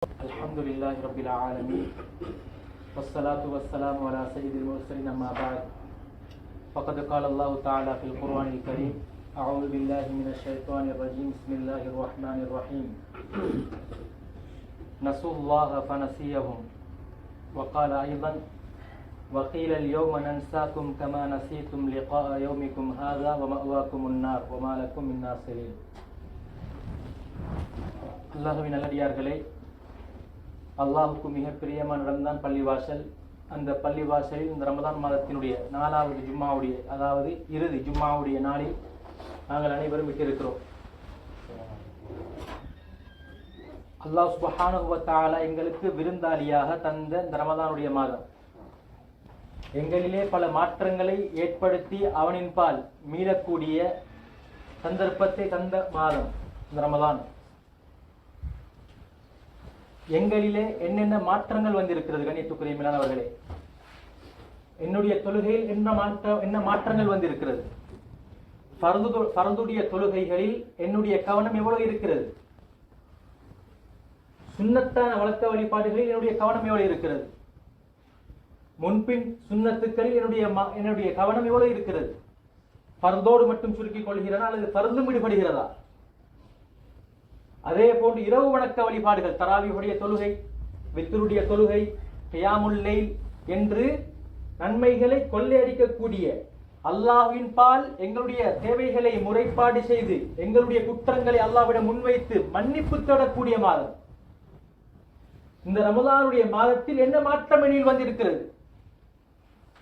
الحمد لله رب العالمين والصلاة والسلام على سيد المرسلين أما بعد فقد قال الله تعالى في القرآن الكريم أعوذ بالله من الشيطان الرجيم بسم الله الرحمن الرحيم نسوا الله فنسيهم وقال أيضا وقيل اليوم ننساكم كما نسيتم لقاء يومكم هذا ومأواكم النار وما لكم من ناصرين. அல்லாஹ்வின் நல்லடியார்களே, அல்லாஹுக்கு மிக பிரியமான ரமதான் பள்ளிவாசல். அந்த பள்ளிவாசலில் இந்த ரமதான் மாதத்தினுடைய 4வது ஜும்மாவுடைய, அதாவது இறுதி ஜும்மாவுடைய நாளில் நாங்கள் அனைவரும் விட்டிருக்கிறோம். அல்லாஹ் சுப்ஹானஹு வ தஆலா எங்களுக்கு விருந்தாளியாக தந்த இந்த ரமதானுடைய மாதம் எங்களிலே பல மாற்றங்களை ஏற்படுத்தி அவனின் பால் மீளக்கூடிய சந்தர்ப்பத்தை தந்த மாதம் இந்த ரமதான். எங்களிலே என்னென்ன மாற்றங்கள் வந்திருக்கிறது கண்ணியத்துக்குரிய மேலானவர்களே. என்னுடைய தொழுகையில் என்ன மாற்றங்கள் வந்திருக்கிறது? ஃபர்துடைய தொழுகைகளில் என்னுடைய கவனம் எவ்வளவு இருக்கிறது? சுன்னத்தான வழக்க வழிபாடுகளில் என்னுடைய கவனம் எவ்வளவு இருக்கிறது? முன்பின் சுன்னத்துக்களில் என்னுடைய கவனம் எவ்வளவு இருக்கிறது? ஃபர்தோடு மட்டும் சுருக்கிக் கொள்கிறதா அல்லது ஃபர்தும் விடுபடுகிறதா? அதே போன்று இரவு வணக்க வழிபாடுகள், தராவியுடைய தொழுகை, வித்ருடைய தொழுகை, கியாமுல் லைல் என்று நன்மைகளை கொள்ளையடிக்கக்கூடிய, அல்லாஹ்வின் பால் எங்களுடைய தேவைகளை முறைப்பாடு செய்து எங்களுடைய குற்றங்களை அல்லாஹ்விடம் முன்வைத்து மன்னிப்பு தேடக்கூடிய மாதம் இந்த ரமதானுடைய மாதத்தில் என்ன மாற்றம் எண்ணில் வந்திருக்கிறது?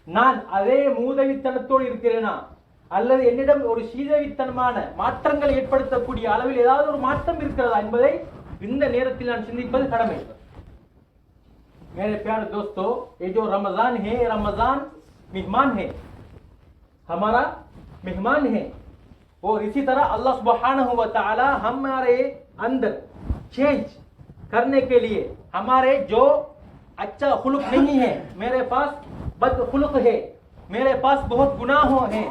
நான் அதே மூதவித்தனத்தோடு இருக்கிறேனா அல்லது என்னிடம் ஒரு சீதவித்தனமான மாற்றங்களை ஏற்படுத்தக்கூடிய அளவில் ஏதாவது ஒரு மாற்றம் இருக்கிறதா என்பதை இந்த நேரத்தில் நான் சிந்திப்பது கடமை. मेरे प्यारे दोस्तों, ये जो रमजान है, रमजान मेहमान है, हमारा मेहमान है. और इसी तरह अल्लाह सुब्हानहु व तआला हमारे अंदर चेंज करने के लिए, हमारे जो अच्छा खुलुक नहीं है, मेरे पास बद खुलुक है, मेरे पास बहुत गुनाह हैं,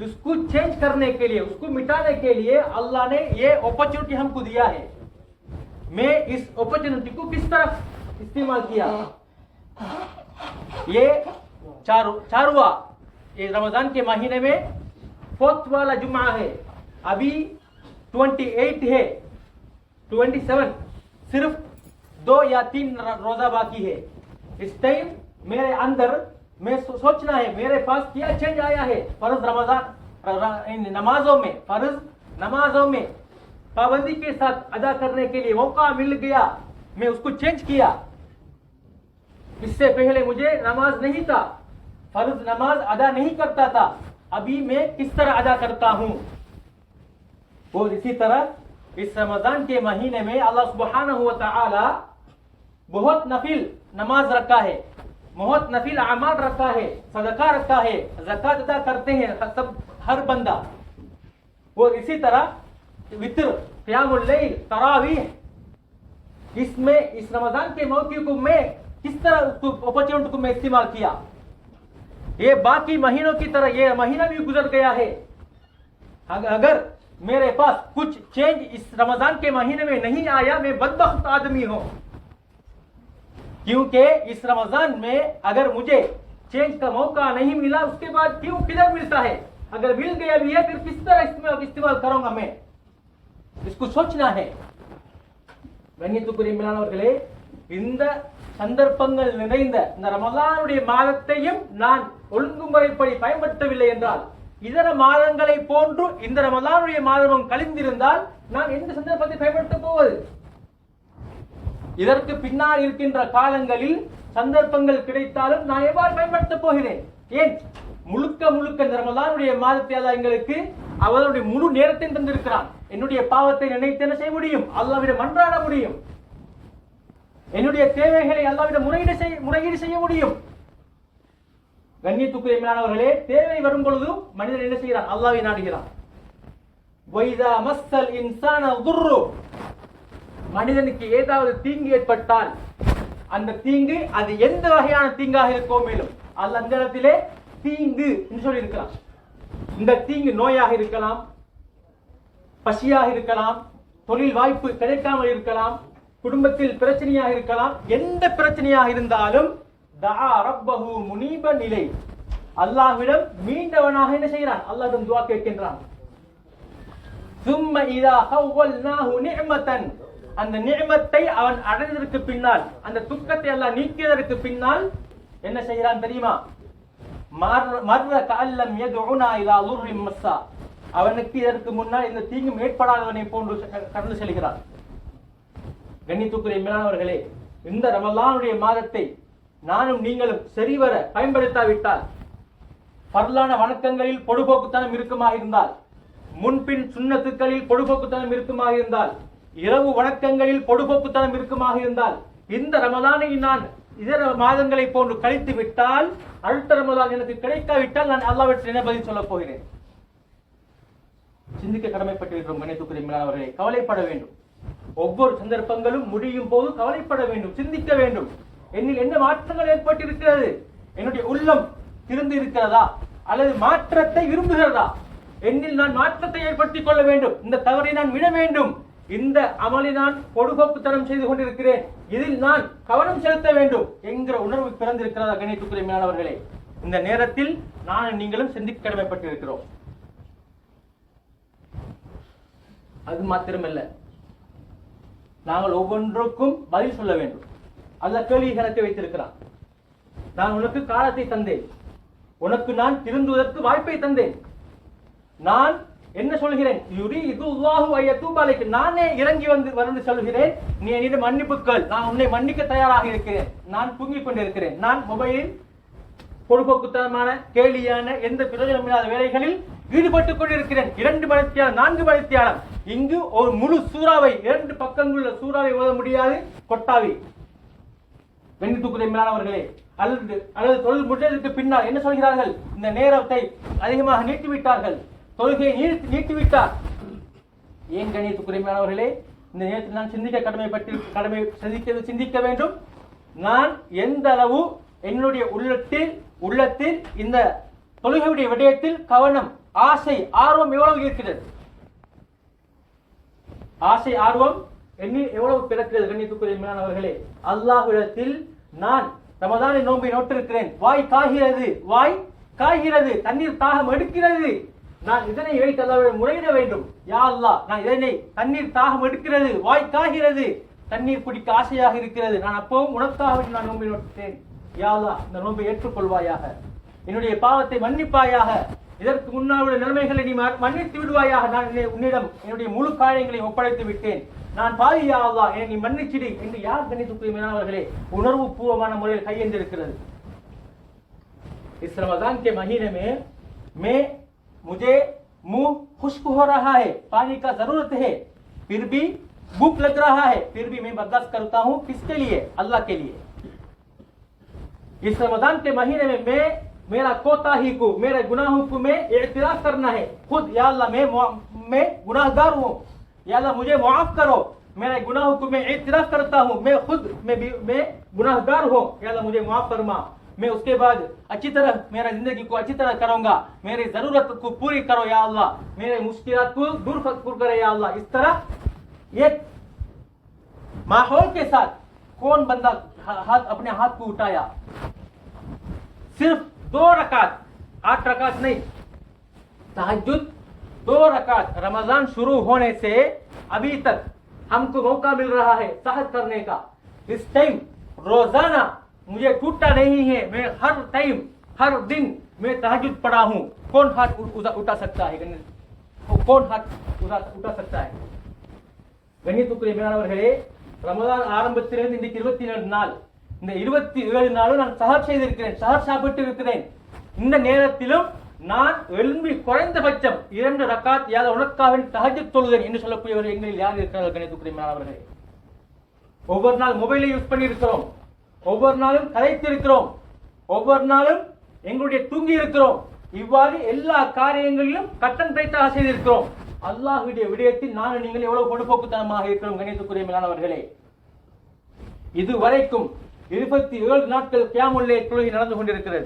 उसको चेंज करने के लिए, उसको मिटाने के लिए अल्लाह ने ये अपॉर्चुनिटी हमको दिया है. मैं इस अपॉर्चुनिटी को किस तरह इस्तेमाल किया? ये चारवा ये रमजान के महीने में 4th वाला जुम्मा है. अभी 28 है, 27 सिर्फ 2 या 3 रोजा बाकी है. इस टाइम मेरे अंदर मैं सोचना है मेरे पास क्या चेंज आया है. फर्ज रमजान नमाजों में, फर्ज नमाजों में पाबंदी के साथ अदा करने के लिए मौका मिल गया, मैं उसको चेंज किया. इससे पहले मुझे नमाज नहीं था, फर्ज नमाज अदा नहीं करता था, अभी मैं किस तरह अदा करता हूं. और इसी तरह इस रमजान के महीने में अल्लाह सुब्हानहु व तआला बहुत नफिल नमाज रखा है, बहुत नफिल अमाल रखा है, सदका रखा है, ज़कात अदा करते हैं सब हर बंदा. और इसी तरह वित्र, क़ियामुल लैल, तरावीह, इसमें इस रमजान के मौके को मैं किस तरह उसको अपॉर्चुनिटी को मैं इस्तेमाल किया. ये बाकी महीनों की तरह ये महीना भी गुजर गया है. अगर मेरे पास कुछ चेंज इस रमजान के महीने में नहीं आया, मैं बदबख्त आदमी हूं. क्योंकि इस रमजान में अगर मुझे चेंज का मौका नहीं मिला, उसके बाद क्यों किधर मिलता है? अगर मिल गया भी है, फिर किस तरह इस्तेमाल करूंगा मैं, इसको सोचना है. கண்ணியத்துக்குரிய மேலானவர்களே, இந்த சந்தர்ப்பங்கள் நிறைந்த இந்த ரமலானுடைய மாதத்தையும் நான் ஒழுங்குமுறைப்படி பயன்படுத்தவில்லை என்றால், இதர மாதங்களை போன்று இந்த ரமலானுடைய மாதமும் கழிந்திருந்தால் நான் எந்த சந்தர்ப்பத்தை பயன்படுத்த போவது? இதற்கு பின்னால் இருக்கின்ற காலங்களில் சந்தர்ப்பங்கள் கிடைத்தாலும் நான் எவ்வாறு பயன்படுத்த போகிறேன்? ஏன் முழுக்க இந்த ரமலானுடைய மாதத்தை அல்லாஹ் எங்களுக்கு அவருடைய முழு நேரத்தை தந்திருக்கிறான். என்னுடைய பாவத்தை நினைத்து என்ன செய்ய முடியும்? அல்லாஹ்விடம் மன்றாட முடியும். என்னுடைய தேவைகளை அல்லாஹ்விடம் முறையீடு செய்ய முடியும். கண்ணியத்துக்குரிய மேலானவர்களே, தேவை வரும் பொழுது மனிதன் என்ன செய்கிறான்? அல்லாஹ்வை நாடுகிறான். வைதா மஸ்ஸல் இன்சான துர்ரு, மனிதனுக்கு ஏதாவது தீங்கு ஏற்பட்டால் அந்த தீங்கு அது எந்த வகையான தீங்காக இருக்கோ, மேலும் அல்லாஹ் அந்த இடத்திலே தீங்கு என்று சொல்லி இருக்கிறான். இந்த தீங்கு நோயாக இருக்கலாம், பசியாக இருக்கலாம், தொழில் வாய்ப்பு கிடைக்காமல் இருக்கலாம், குடும்பத்தில் பிரச்சனையாக இருக்கலாம், எந்த பிரச்சனையாக இருந்தாலும் தஆ ரப்பஹு முனீபன் இலை, அல்லாஹ்விடம் மீண்டவனாக என்ன செய்கிறான்? அல்லாஹ்விடம் துஆ கேட்கின்றான். சும்ம இதா ஹவ்வல்நாஹு நிஅமத்தன், அந்த நிஅமத்தை அவன் அடைந்ததற்கு பின்னால், அந்த துக்கத்தை அல்லாஹ் நீக்கியதற்கு பின்னால் என்ன செய்கிறான் தெரியுமா? மர்ர கஅல்லம் யதுனா இலா லுர்ரின் மஸ்ஸா, அவனுக்கு இதற்கு முன்னால் இந்த தீங்கும் ஏற்படாதவனை போன்று கடந்து செல்கிறான். கண்ணியத்துக்குரிய மேலானவர்களே, இந்த ரமலானுடைய மாதத்தை நானும் நீங்களும் சரிவர பயன்படுத்தாவிட்டால், பரலான வணக்கங்களில் பொடுபோக்குத்தனம் இருக்குமாக இருந்தால், முன்பின் சுன்னத்துக்களில் பொடுபோக்குத்தனம் இருக்குமாக இருந்தால், இரவு வணக்கங்களில் பொடுபோக்குத்தனம் இருக்குமாக இருந்தால், இந்த ரமலானை நான் இதர மாதங்களை போன்று கழித்து விட்டால், அடுத்த ரமலான் எனக்கு கிடைக்காவிட்டால் நான் அல்லாஹ்விடத்தில் என்ன பதில் சொல்ல போகிறேன்? சிந்திக்க கடமைப்பட்டிருக்கிறோம். கண்ணியத்துக்குரிய மேலானவர்களே, கவலைப்பட வேண்டும். ஒவ்வொரு சந்தர்ப்பங்களும் முடியும் போது கவலைப்பட வேண்டும், சிந்திக்க வேண்டும். என்னில் என்ன மாற்றங்கள் ஏற்பட்டிருக்கிறது? என்னுடைய உள்ளம் திறந்து இருக்கிறதா அல்லது மாற்றத்தை விரும்புகிறதா? என்னில் நான் மாற்றத்தை ஏற்படுத்திக் கொள்ள வேண்டும். இந்த தவறை நான் விட வேண்டும். இந்த அமலை நான் பொடுபோக்குத்தனம் செய்து கொண்டிருக்கிறேன், இதில் நான் கவனம் செலுத்த வேண்டும் என்கிற உணர்வு பிறந்திருக்கிறதா? கண்ணியத்துக்குரிய மேலானவர்களே, இந்த நேரத்தில் நான் நீங்களும் சிந்திக்க கடமைப்பட்டிருக்கிறோம். அது மாத்திரமல்ல, நாங்கள் ஒவ்வொன்றுக்கும் பதில் சொல்ல வேண்டும். அல்லாஹ் கேள்வி கணக்கை வைத்திருக்கிறான். நான் உனக்கு காலத்தை தந்தேன், உனக்கு நான் திருந்துவதற்கு வாய்ப்பை தந்தேன். நான் என்ன சொல்கிறேன்? யுரீதுல்லாஹு அய்யதூப அலைக, நானே இறங்கி வந்து சொல்கிறேன், நீ என்னிடம் மன்னிப்புக்கள், நான் உன்னை மன்னிக்க தயாராக இருக்கிறேன். நான் தூங்கிக் கொண்டிருக்கிறேன், நான் மொபைலில் பொடுபோக்குத்தனமான கேலியான எந்த பிரயோஜனமில்லாத வேலைகளில் ஈடுபட்டுக் கொண்டிருக்கிறேன். 2 மணித்தியாலம் 4 மணித்தியாலம் இங்கு ஒரு முழு சூறாவை 2 பக்கங்களுள்ள சூறாவை ஓத முடியாது கொட்டாவி. கண்ணியத்துக்குரிய மேலானவர்களே, அல்லது தொழில் முடிந்ததற்கு பின்னால் என்ன சொல்கிறார்கள்? இந்த நேரத்தை அதிகமாக நீட்டிவிட்டார்கள், தொழுகையை நீட்டிவிட்டார். ஏன் கண்ணியத்துக்குரிய மேலானவர்களே, இந்த நேரத்தில் நான் சிந்திக்க வேண்டும். நான் எந்த அளவு என்னுடைய உள்ளத்தில் இந்த தொழுகையுடைய விடயத்தில் கவனம், ஆசை, ஆர்வம் எவ்வளவு இருக்கிறது? ஆசை, ஆர்வம் என்னில் எவ்வளவு பிறக்கிறது? கண்ணியத்துக்குரிய மேலானவர்களே, அல்லாஹ்விடத்தில் நான் ரமதானை நோன்பை நோட்டிருக்கிறேன், வாய் காய்கிறது, தண்ணீர் தாகம் எடுக்கிறது, நான் இதனை வைத்து அல்லாஹ்விடம் முறையிட வேண்டும். யா அல்லாஹ், நான் இதனை தண்ணீர் தாகம் எடுக்கிறது, வாய் காய்கிறது, தண்ணீர் குடிக்க ஆசையாக இருக்கிறது, நான் அப்பவும் உனக்காக நான் நோன்பை நோட்டேன். யா அல்லாஹ், இந்த நோன்பை ஏற்றுக்கொள்வாயாக, என்னுடைய பாவத்தை மன்னிப்பாயாக, இதற்கு முன்னால் உள்ள நிலைமைகளை நீ மன்னித்து விடுவாயாக. நான் உன்னிடம் என்னுடைய முழு காரியங்களை ஒப்படைத்து விட்டேன், நான் பாவி யா அல்லாஹ், என்னை நீ மன்னிச்சிடு என்று யார் கண்ணியத்துக்குரிய மேலானவர்களே உணர்வு பூர்வமான முறையில் கையெழுந்திருக்கிறது? इस रमजान के महीने में मुझे मुंह खुश्क हो रहा है, पानी का जरूरत है, फिर भी भूख लग रहा है, फिर भी मैं बर्दाश्त करता हूँ. किसके लिए? अल्लाह के लिए. इस रमजान के महीने में मैं मेरा कोताही को, मेरे गुनाहों को मैं इत्राफ करना है खुद. या अल्लाह, मैं गुनाहगार हूँ, या अल्लाह मुझे माफ करो, मेरे गुनाहों को मैं इत्राफ करता हूँ, मैं खुद मैं गुनाहगार हूँ, या अल्लाह मुझे माफ फरमा. मैं उसके बाद अच्छी तरह मेरा जिंदगी को अच्छी तरह करूंगा, मेरी जरूरत को पूरी करो या अल्लाह, मेरे मुश्किलात को दूर करे या अल्लाह. इस तरह एक माहौल के साथ कौन बंदा अपने हाथ को उठाया? सिर्फ 2 रकात, 8 रकात नहीं, तहज्जुद 2 रकात रमजान शुरू होने से अभी तक हमको मौका मिल रहा है सहज करने का. इस टाइम रोजाना मुझे टूटा नहीं है, मैं हर टाइम हर दिन मैं तहज्जुद पढ़ा हूँ. कौन हाथ उठा सकता है? कौन हाथ उठा सकता है? கண்ணியத்துக்குரிய மேலானவர்களே, ரமதான் ஆரம்பத்திலிருந்து இன்றைக்கு 27 நாள், இந்த 27 நாளும் நான் சஹர் செய்திருக்கிறேன், சஹர் சாப்பிட்டு இருக்கிறேன். இந்த நேரத்திலும் நான் எழும்பி குறைந்தபட்சம் 2 ரக்காத் யாத உனக்காக தஹஜ்ஜுத் தொழுதேன் என்று சொல்லக்கூடியவர்கள் எங்களில் யார் இருக்கிறார்கள்? கண்ணியத்துக்குரிய மேலானவர்களே, ஒவ்வொரு நாள் மொபைலை யூஸ் பண்ணி இருக்கிறோம், ஒவ்வொரு நாளும் கதைத்திருக்கிறோம், ஒவ்வொரு நாளும் எங்களுடைய தூங்கி இருக்கிறோம். இவ்வாறு எல்லா காரியங்களிலும் கட்டன் ரைட்டாக செய்திருக்கிறோம். அல்லாஹ்வுடைய விடயத்தில் நானும் நீங்கள் எவ்வளவு பொடுபோக்குத்தனமாக இருக்கிறோம்? கண்ணியத்துக்குரிய மேலானவர்களே, இதுவரைக்கும் 27 நாட்கள் கியாமுல் லைல் தொழுகை நடந்து கொண்டிருக்கிறது.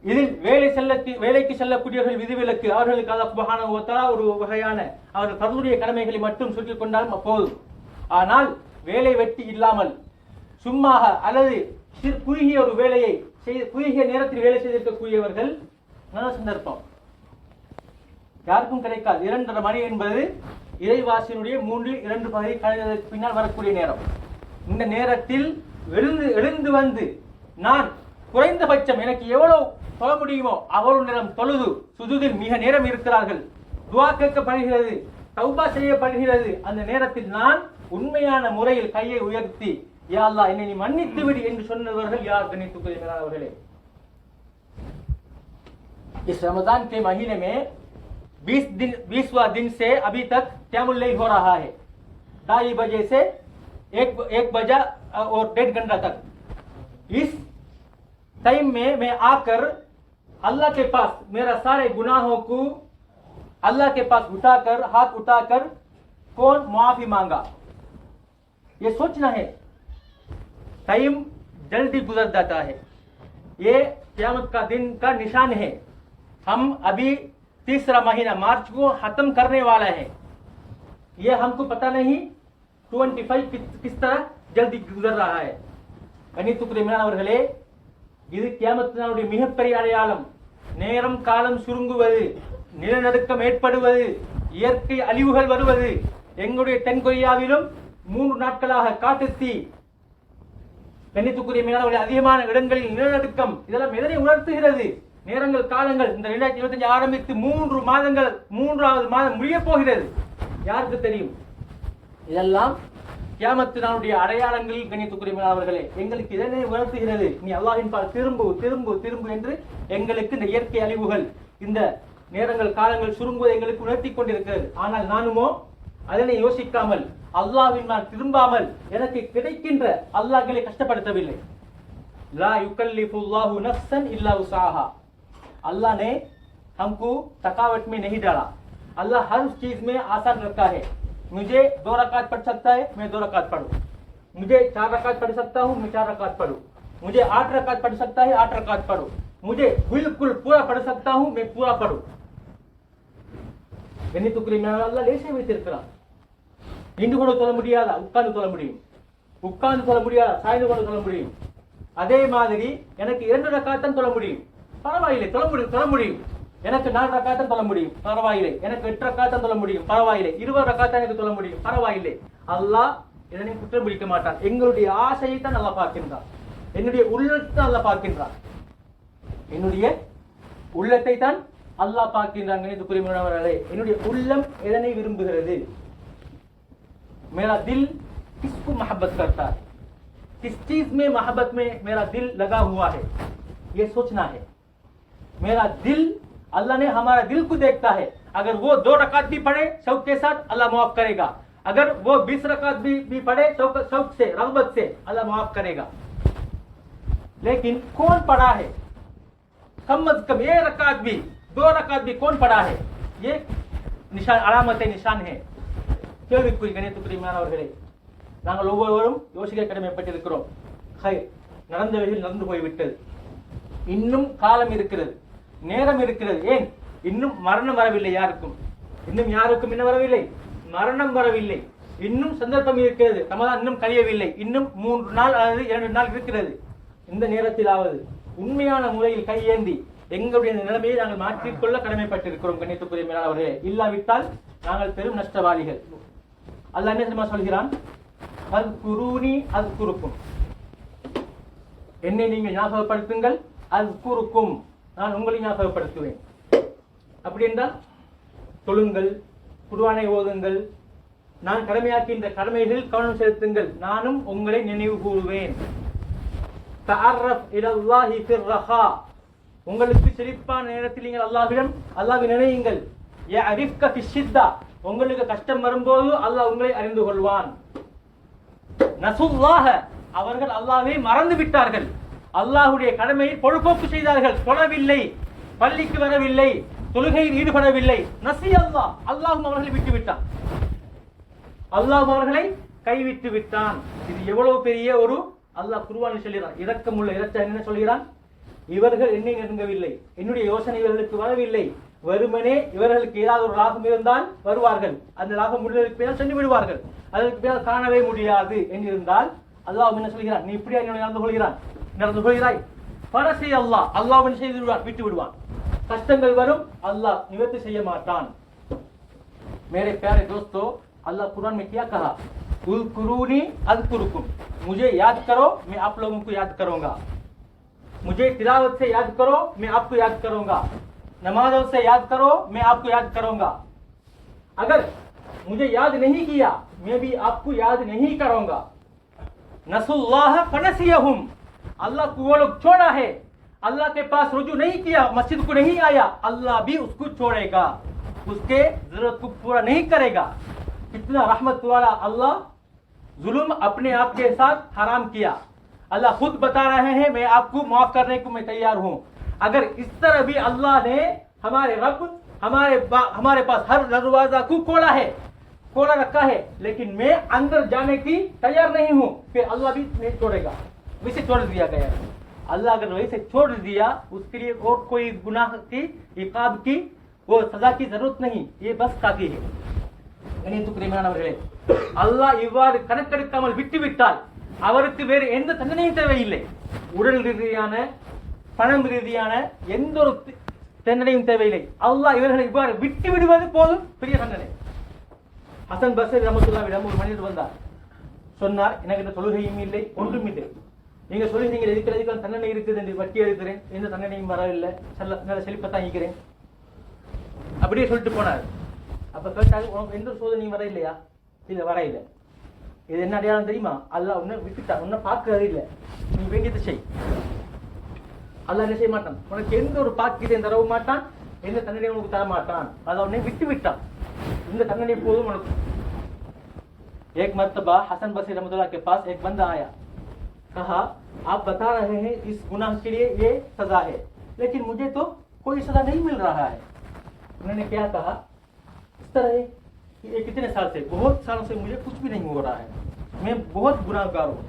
இதில் வேலைக்கு செல்லக்கூடியவர்கள் விதிவிலக்கு, அவர்களுக்கு அல்லாஹ் சுப்ஹானஹு வ தஆலா ஒரு வகையான அவர்கள் தன்னுடைய கடமைகளை மட்டும் சுட்டிக் கொண்டால் போதும். ஆனால் வேலை வெட்டி இல்லாமல் சும்மாக அல்லது குறுகிய ஒரு வேலையை குறுகிய நேரத்தில் வேலை செய்திருக்கக்கூடியவர்கள் நல்ல சந்தர்ப்பம் யாருக்கும் கிடைக்காது. 2:30 மணி என்பது இறைவாசியினுடைய 3/2 பகுதி கழிந்ததற்கு பின்னால் வரக்கூடிய நேரம். இந்த நேரத்தில் எழுந்து வந்து நான் குறைந்தபட்சம் எனக்கு எவ்வளவு தொழ முடியுமோ அவ்வளவு நேரம் தொழுது சுஜூதில் மிக நேரம் இருக்கிறார்கள், துஆ கேட்கப்படுகிறது, தௌபா செய்யப்படுகிறது. அந்த நேரத்தில் நான் உண்மையான முறையில் கையை உயர்த்தி யா அல்லாஹ் என்னை நீ மன்னித்து விடு என்று சொன்னவர்கள் யார் கண்ணியத்துக்குரியவர்களே? इस रमजान के महीने में 20वां दिन से अभी तक क़यामुल लैल हो रहा है, 2:30 बजे से 1 बजा और 1.5 घंटा तक. इस टाइम में मैं आकर अल्लाह के पास मेरा सारे गुनाहों को अल्लाह के पास उठाकर हाथ उठाकर कौन माफी मांगा, ये सोचना है. टाइम जल्दी गुजर जाता है. ये क़यामत का दिन का निशान है. हम अभी तीसरा महीना मार्च को खत्म करने वाला है. ये हमको पता नहीं 25 किस तरह जल्दी गुजर रहा है. கண்ணியத்துக்குரியவர்களே, இது கியாமத்தினுடைய மிகப்பெரிய அடையாளம். நேரம் காலம் சுருங்குவது, நிலநடுக்கம் ஏற்படுவது, இயற்கை அழிவுகள் வருவது. எங்களுடைய தென்கொரியாவிலும் 3 நாட்களாக காட்டுத்தீ, கண்ணியத்துக்குரியவர்களே அதிகமான இடங்களில் நிலநடுக்கம். இதெல்லாம் எதனை உணர்த்துகிறது? நேரங்கள் காலங்கள் இந்த 2025 ஆரம்பித்து 3 மாதங்கள் 3வது மாதம் முடிய போகிறது. யாருக்கு தெரியும்? இதெல்லாம் கியாமத்தினுடைய அடையாளங்களில் கண்ணியத்துக்குரியவர்களே எங்களுக்கு இதனை உணர்த்துகிறது. நீ அல்லாஹ்வின் பால் திரும்பு திரும்பு திரும்பு என்று எங்களுக்கு இந்த இயற்கை அழிவுகள், இந்த நேரங்கள் காலங்கள் சுருங்குவதை எங்களுக்கு உணர்த்தி கொண்டிருக்கிறது. ஆனால் நானுமோ அதனை யோசிக்காமல் அல்லாஹ்வின் பால் திரும்பாமல் எனக்கு கிடைக்கின்ற அல்லாஹ்களை கஷ்டப்படுத்தவில்லை. லா யுகல்லிஃபுல்லாஹு நஃப்ஸன் இல்லா உஸாஹா. अल्लाह ने हमको थकावट में नहीं डाला. अल्लाह हर चीज में आसान रखा है. मुझे 2 रकात पढ़ सकता है, मैं 2 रकात पढ़ूं. मुझे 4 रकात पढ़ सकता हूं, मैं 4 रकात पढ़ूं. मुझे 8 रकात पढ़ सकता है, 8 रकात पढ़ूं. मुझे बिल्कुल पूरा पढ़ सकता हूं, मैं पूरा पढ़ूं. கண்ணியத்துக்குரியவர்களே, அல்லாஹ் லேசை வைத்திருக்கிறான். நின்று கொண்டு சொல்ல முடியாதா? உட்கார்ந்து சொல்ல முடியும். உட்கார்ந்து சொல்ல முடியாதா? சாய்ந்து கொண்டு சொல்ல முடியும். அதே மாதிரி எனக்கு 2 ரக்காத்தான் சொல்ல முடியும், பரவாயில்லை, சொல்ல முடியும். எனக்கு 4 ரக்காத்தான் சொல்ல முடியும், பரவாயில்லை. எனக்கு 8 ரக்காத்தான் சொல்ல முடியும், பரவாயில்லை. 20 ரக்காத்தான் எனக்கு சொல்ல முடியும், பரவாயில்லை. அல்லாஹ் இதனை குற்றம் பிடிக்க மாட்டான். எங்களுடைய ஆசையை தான் அல்லாஹ் பார்க்கின்றான், என்னுடைய உள்ளத்தை தான் அல்லாஹ் பார்க்கின்றான், என்னுடைய உள்ளத்தை தான் அல்லாஹ் பார்க்கின்றான். கண்ணியத்துக்குரியவர்களே, என்னுடைய உள்ளம் எதனை விரும்புகிறது? मेरा दिल किसको मोहब्बत करता है, किस चीज में मोहब्बत में मेरा दिल लगा हुआ है, ये सोचना है. मेरा दिल, अल्लाह ने हमारा दिल को देखता है. अगर वो 2 रकात भी पढ़े शौक के साथ, अल्लाह माफ करेगा. अगर वो 20 रकात भी पढ़े शौक से, रग़बत से, अल्लाह माफ करेगा. लेकिन कौन पढ़ा है? कम अज कम 1 रकात भी 2 रकात भी कौन पढ़ा है? ये निशान, अलामत निशान है. கேள்விக்குறி. கண்ணியத்துக்குரியவர்களே, நாங்கள் ஒவ்வொருவரும் யோசிக்க கடமைப்பட்டிருக்கிறோம். நடந்தவைகள் நடந்து போய்விட்டது, இன்னும் காலம் இருக்கிறது, நேரம் இருக்கிறது. ஏன் இன்னும் மரணம் வரவில்லை? யாருக்கும் என்ன வரவில்லை? மரணம் வரவில்லை. இன்னும் சந்தர்ப்பம் இருக்கிறது. ரமலான் இன்னும் கழியவில்லை. இன்னும் 3 நாள் அல்லது 2 நாள் இருக்கிறது. இந்த நேரத்திலாவது உண்மையான முறையில் கையேந்தி எங்களுடைய நிலைமையை நாங்கள் மாற்றிக்கொள்ள கடமைப்பட்டிருக்கிறோம். கண்ணியத்துக்குரியவர்களே, இல்லாவிட்டால் நாங்கள் பெரும் நஷ்டவாளிகள். அல்லாஹ் என்ன சொல்கிறான்? அஸ்குரூனி அஸ்குருக்கும், என்னை நீங்கள் ஞாபகப்படுத்துங்கள், அஸ்குருக்கும், நான் உங்களை ஞாபகப்படுத்துவேன். அப்படி என்றால் தொழுங்கள், குர்ஆனை ஓதுங்கள், நான் கடமையாக்கின்ற கடமைகளில் கவனம் செலுத்துங்கள், நானும் உங்களை நினைவு கூறுவேன். தஅர்ரஃப் இலல்லாஹி ஃபிர் ரஹா, உங்களுக்கு செழிப்பான நேரத்தில் நீங்கள் அல்லாஹ்வை நினையுங்கள். யஅரிஃப்க ஃபிஷ்ஷித்தா, உங்களுக்கு கஷ்டம் வரும்போது அல்லாஹ் உங்களை அறிந்து கொள்வான். நசுல்லாஹ, அவர்கள் அல்லாஹ்வை மறந்து விட்டார்கள், அல்லாஹ்வுடைய கடமையை பொழுப்போக்கு செய்தார்கள், தொழவில்லை, பள்ளிக்கு வரவில்லை, தொழுகையில் ஈடுபடவில்லை. நசி அல்லாஹ், அல்லாஹ்வும் அவர்களை விட்டு விட்டான், அல்லாஹ் அவர்களை கைவிட்டு விட்டான். இது எவ்வளவு பெரிய ஒரு அல்லாஹ் குர்ஆனில் சொல்கிறான். இரக்கமுள்ள இரட்சகன் என்ன சொல்கிறான்? இவர்கள் என்னை நெருங்கவில்லை, என்னுடைய யோசனை இவர்களுக்கு வரவில்லை, வெறுமனே இவர்களுக்கு ஏதாவது ஒரு லாபம் இருந்தால் வருவார்கள், அந்த லாபம் முடிவதற்கு பின்னால் சென்று விடுவார்கள், அதற்கு பின்னால் காணவே முடியாது என்றிருந்தால் அல்லாஹ் என்ன சொல்கிறான், நீ இப்படியா நடந்து கொள்கிறாய் பரசி அல்லாஹ் அல்லாஹ் செய்து விடுவான், விட்டு விடுவான். கஷ்டங்கள் வரும், अल्लाह निवृत्ति செய்ய மாட்டான். मेरे प्यारे दोस्तों, अल्लाह कुरान में क्या कहा, उज़कुरूनी अज़कुरुकुम, मुझे याद करो मैं आप लोगों को याद करूंगा, मुझे तिलावत से याद करो मैं आपको याद करूंगा, नमाज़ों से याद करो मैं आपको याद करूंगा. अगर मुझे याद नहीं किया मैं भी आपको याद नहीं करूंगा. नसुल्लाह फनसियहुम, अल्लाह को वो लोग छोड़ा है, अल्लाह के पास रुजू नहीं किया, मस्जिद को नहीं आया, अल्लाह भी उसको छोड़ेगा, उसके जरूरत को पूरा नहीं करेगा. कितना रहमत वाला अल्लाह, जुल्म अपने आप के साथ हराम किया. अल्लाह खुद बता रहे हैं मैं आपको माफ करने को मैं तैयार हूं. अगर इस तरह भी अल्लाह ने हमारे रब हमारे पास हर दरवाजा को खोला रखा है, लेकिन मैं अंदर जाने की तैयार नहीं हूं, फिर अल्लाह भी नहीं छोड़ेगा. वैसे छोड़ दिया गया है. अल्लाह अगर वैसे छोड़ दिया, उसके लिए और कोई गुनाह की इकाब की वो सजा की जरूरत नहीं, ये बस काफी है. கணியத்துக்குரியவர்களே, அல்லாஹ் இவ்வாறு கணக்கெடுக்காமல் விட்டுவிட்டால் அவருக்கு வேறு எந்த தண்டனையும் தேவையில்லை. உடல் ரீதியான பணம் ரீதியான எந்த ஒரு தண்டனையும் தேவையில்லை. அல்லாஹ் இவர்களை இவ்வாறு விட்டு விடுவது போதும் பெரிய தண்டனை. ஹசன் பஸ்ரி ரஹ்மத்துல்லாஹிடம் ஒரு மனிதர் வந்தார், சொன்னார், எனக்கு தொழுகையும் இல்லை ஒன்றும் இல்லை, நீங்க சொல்லி நீங்க எதுக்கு தண்டனை இருக்குது என்று வட்டி எடுக்கிறேன், எந்த தண்டனையும் வரவில்லை, நல்ல செழிப்பத்தான் இருக்கிறேன் அப்படியே சொல்லிட்டு போனார். அப்ப கேட்டாரு, உனக்கு எந்த சோதனையும் வர இல்லையா? இல்ல வர இல்லை. இது என்ன அடையாளம் தெரியுமா? அல்லாஹ் உன்னை விட்டுட்டான், உன்னை பார்க்கறது இல்லை, நீ வேண்டியதை செய். அல்லாஹ் என்ன செய்ய மாட்டான், உனக்கு எந்த ஒரு பாக்கியத்தையும் தரவும் மாட்டான், எந்த தண்டனையும் உனக்கு தர மாட்டான். அல்லாஹ் உன்னை விட்டு விட்டான், இந்த தண்டனை போதும் உனக்கு. एक मर्तबा हसन बसरी रहमतुल्लाह के पास एक बंदा आया, कहा आप बता रहे हैं इस गुनाह के लिए ये सजा है, लेकिन मुझे तो कोई सजा नहीं मिल रहा है. उन्होंने क्या कहा, इस तरह है ये कितने साल से, बहुत सालों से मुझे कुछ भी नहीं हो रहा है, मैं बहुत गुनाहगार हूँ.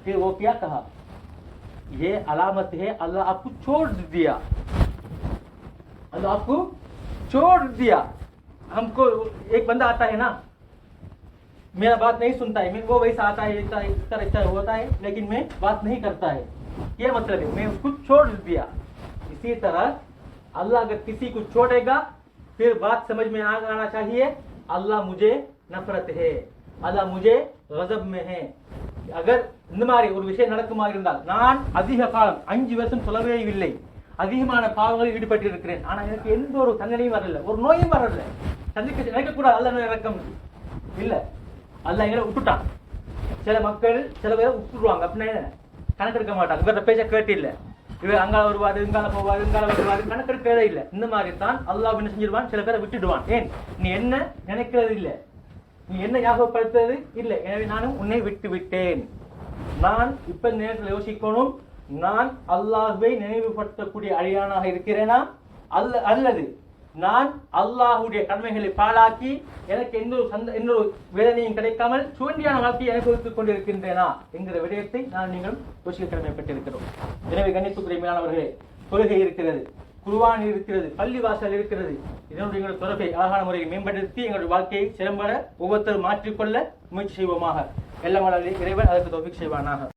फिर वो क्या कहा, ये अलामत है अल्लाह आपको छोड़ दिया, अल्लाह आपको छोड़ दिया. हमको एक बंदा आता है ना, मेरा बात नहीं सुनता है, वो वैसा आता है, इस तरह होता है, लेकिन मैं बात नहीं करता है, ये मतलब है मैं उसको छोड़ दिया. इसी तरह अल्लाह अगर किसी को छोड़ेगा फिर बात समझ में आना चाहिए, अल्लाह मुझे नफरत है, अल्लाह मुझे गजब में है. अगर இந்த மாதிரி ஒரு விஷயம் நடக்குமா இருந்தால், நான் அதிக காலம் 5 வருஷம் சொல்லவே இல்லை, அதிகமான பாவங்களில் ஈடுபட்டு இருக்கிறேன், ஆனா எனக்கு எந்த ஒரு தண்டனையும் வரல, ஒரு நோயும் வரல, நினைக்க கூடாது அல்லாஹ் இறக்கம் இல்ல, அல்லாஹ் எங்களை விட்டுட்டான். சில மக்கள் சில பேரை விட்டுருவாங்க, அப்படின்னு கணக்கெடுக்க மாட்டாங்க, இவர பேச்ச கேட்டு இல்லை, இவர் அங்கால வருவாரு, இங்கால போவாரு, இங்கால வருவாரு, கணக்கெடுக்கவே இல்லை. இந்த மாதிரி தான் அல்லாஹ் என்ன செஞ்சிருவான், சில பேரை விட்டுடுவான். ஏன், நீ என்ன நினைக்கிறது இல்லை, நீ என்ன ஞாபகப்படுத்துறது இல்லை, எனவே நானும் உன்னை விட்டு விட்டேன். நான் இப்ப நேரத்தில் யோசிக்கணும், நான் அல்லாஹ்வை நினைவுபடுத்தக்கூடிய அடியானாக இருக்கிறேனா அல்லது நான் அல்லாஹ்வுடைய கடமைகளை பாழாக்கி எனக்கு எந்த ஒரு வேதனையும் கிடைக்காமல் சுவண்டியான வாழ்க்கையை அனுபவித்துக் கொண்டிருக்கின்றேனா என்கிற விடயத்தை நான் நீங்கள் யோசிக்க கடமைப்பட்டிருக்கிறோம். எனவே கண்ணியத்துக்குரிய மேலானவர்களே, தொழுகை இருக்கிறது, குர்ஆன் இருக்கிறது, பள்ளிவாசல் இருக்கிறது, இதனுடைய எங்களுடைய தொடர்பை அழகான முறையில் மேம்படுத்தி எங்களுடைய வாழ்க்கையை சிறம்பட ஒவ்வொருத்தரும் மாற்றிக்கொள்ள முயற்சி செய்வோமாக. எல்லாம் இறைவன் அதற்கு தௌஃபீக் செய்வானாக.